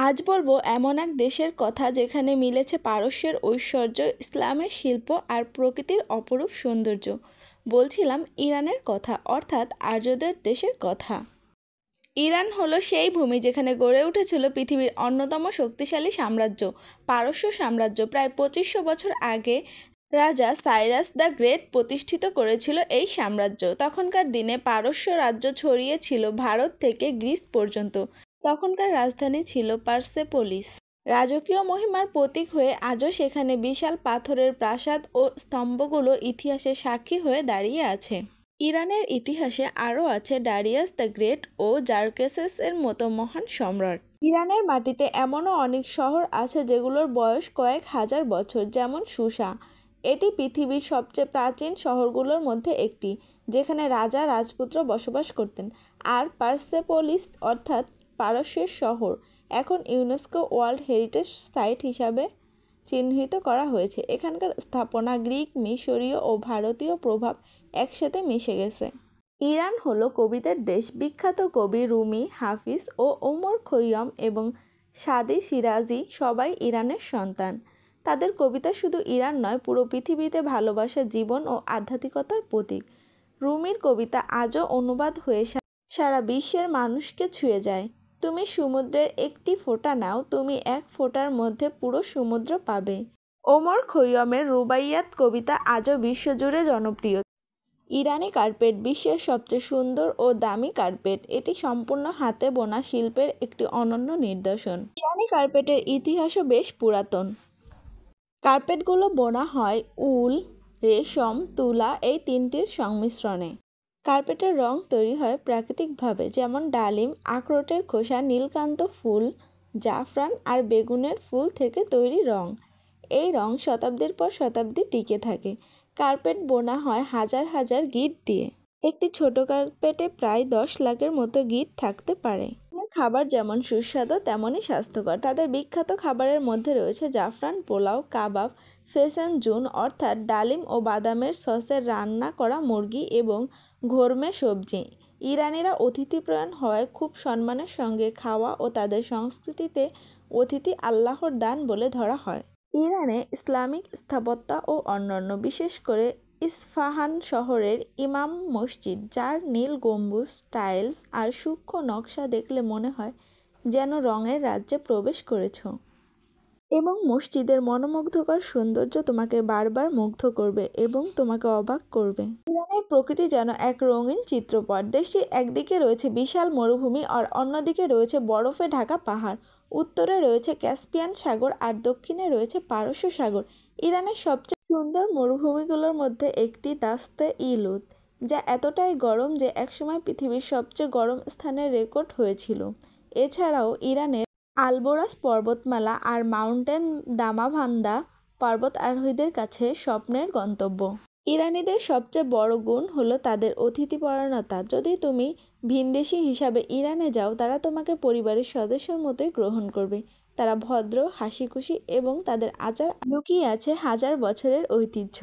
আজ বলবো এমন এক দেশের কথা যেখানে মিলেছে পারস্যের ঐশ্বর্য, ইসলামের শিল্প আর প্রকৃতির অপরূপ সৌন্দর্য। বলছিলাম ইরানের কথা, অর্থাৎ আর্যদের দেশের কথা। ইরান হলো সেই ভূমি যেখানে গড়ে উঠেছিল পৃথিবীর অন্যতম শক্তিশালী সাম্রাজ্য, পারস্য সাম্রাজ্য। প্রায় 2500 বছর আগে রাজা সাইরাস দ্য গ্রেট প্রতিষ্ঠিত করেছিল এই সাম্রাজ্য। তখনকার দিনে পারস্য রাজ্য ছড়িয়ে ছিল ভারত থেকে গ্রিস পর্যন্ত। তখনকার রাজধানী ছিল পার্সেপোলিস। রাজকীয় মহিমার প্রতীক হয়ে আজও সেখানে বিশাল পাথরের প্রাসাদ ও স্তম্ভগুলো ইতিহাসের সাক্ষী হয়ে দাঁড়িয়ে আছে। ইরানের ইতিহাসে আরও আছে ডারিয়াস দ্য গ্রেট ও জার্কেসেস এর মতো মহান সম্রাট। ইরানের মাটিতে এমনও অনেক শহর আছে যেগুলোর বয়স কয়েক হাজার বছর, যেমন সুসা। এটি পৃথিবীর সবচেয়ে প্রাচীন শহরগুলোর মধ্যে একটি, যেখানে রাজা রাজপুত্র বসবাস করতেন। আর পার্সেপোলিস অর্থাৎ পারস্যের শহর এখন ইউনেস্কো ওয়ার্ল্ড হেরিটেজ সাইট হিসাবে চিহ্নিত করা হয়েছে। এখানকার স্থাপনা গ্রিক, মিশরীয় ও ভারতীয় প্রভাব একসাথে মিশে গেছে। ইরান হলো কবিদের দেশ। বিখ্যাত কবি রুমি, হাফিজ ও ওমর খৈয়াম এবং সাদি শিরাজি সবাই ইরানের সন্তান। তাদের কবিতা শুধু ইরান নয়, পুরো পৃথিবীতে ভালোবাসা, জীবন ও আধ্যাত্মিকতার প্রতীক। রুমির কবিতা আজও অনুবাদ হয়ে সারা বিশ্বের মানুষকে ছুঁয়ে যায়। তুমি সমুদ্রের একটি ফোঁটা নাও, তুমি এক ফোঁটার মধ্যে পুরো সমুদ্র পাবে। ওমর খৈয়ামের রুবাইয়াত কবিতা আজও বিশ্বজুড়ে জনপ্রিয়। ইরানি কার্পেট বিশ্বের সবচেয়ে সুন্দর ও দামি কার্পেট। এটি সম্পূর্ণ হাতে বোনা শিল্পের একটি অনন্য নিদর্শন। ইরানি কার্পেটের ইতিহাসও বেশ পুরাতন। কার্পেটগুলো বোনা হয় উল, রেশম, তুলা এই তিনটির সংমিশ্রণে। কার্পেটের রং তৈরি হয় প্রাকৃতিকভাবে, যেমন ডালিম, আখরোটের খোসা, নীলকান্ত ফুল, জাফরান আর বেগুনের ফুল থেকে তৈরি রং। এই রং শতাব্দীর পর শতাব্দী টিকে থাকে। কার্পেট বোনা হয় হাজার হাজার গিট দিয়ে। একটি ছোট কার্পেটে প্রায় 10 লাখের মতো গিট থাকতে পারে। খাবার যেমন সুস্বাদু তেমনই স্বাস্থ্যকর। তাদের বিখ্যাত খাবারের মধ্যে রয়েছে জাফরান পোলাও, কাবাব, ফেসেনজুন অর্থাৎ ডালিম ও বাদামের সসে রান্না করা মুরগি এবং ঘোরমে সবজি। ইরানিরা অতিথিপরায়ণ হওয়ায় খুব সম্মানের সঙ্গে খাওয়া ও তাদের সংস্কৃতিতে অতিথি আল্লাহর দান বলে ধরা হয়। ইরানে ইসলামিক স্থাপত্য ও অন্যান্য, বিশেষ করে ইস্ফাহান শহরের ইমাম মসজিদ, যার নীল গম্বুজ, টাইলস আর সূক্ষ্ম নকশা দেখলে মনে হয় যেন রঙের রাজ্যে প্রবেশ করেছ। এবং মসজিদের মনোমুগ্ধকর সৌন্দর্য তোমাকে বারবার মুগ্ধ করবে এবং তোমাকে অবাক করবে। ইরানের প্রকৃতি যেন এক রঙিন চিত্রপট। দেশটির একদিকে রয়েছে বিশাল মরুভূমি আর অন্যদিকে রয়েছে বরফে ঢাকা পাহাড়। উত্তরে রয়েছে ক্যাস্পিয়ান সাগর আর দক্ষিণে রয়েছে পারস্য সাগর। ইরানের সবচেয়ে সুন্দর মরুভূমিগুলোর মধ্যে একটি দাস্তে ইলুত, যা এতটাই গরম যে একসময় পৃথিবীর সবচেয়ে গরম স্থানের রেকর্ড হয়েছিল। এছাড়াও ইরানের আলবোরাস পর্বতমালা আর মাউন্টেন দামাভান্দা পর্বত আরোহীদের কাছে স্বপ্নের গন্তব্য। ইরানিদের সবচেয়ে বড় গুণ হলো তাদের অতিথিপরায়ণতা। যদি তুমি ভিনদেশী হিসাবে ইরানে যাও, তারা তোমাকে পরিবারের সদস্যের মতোই গ্রহণ করবে। তারা ভদ্র, হাসিখুশি এবং তাদের আচার লুকিয়ে আছে হাজার বছরের ঐতিহ্য।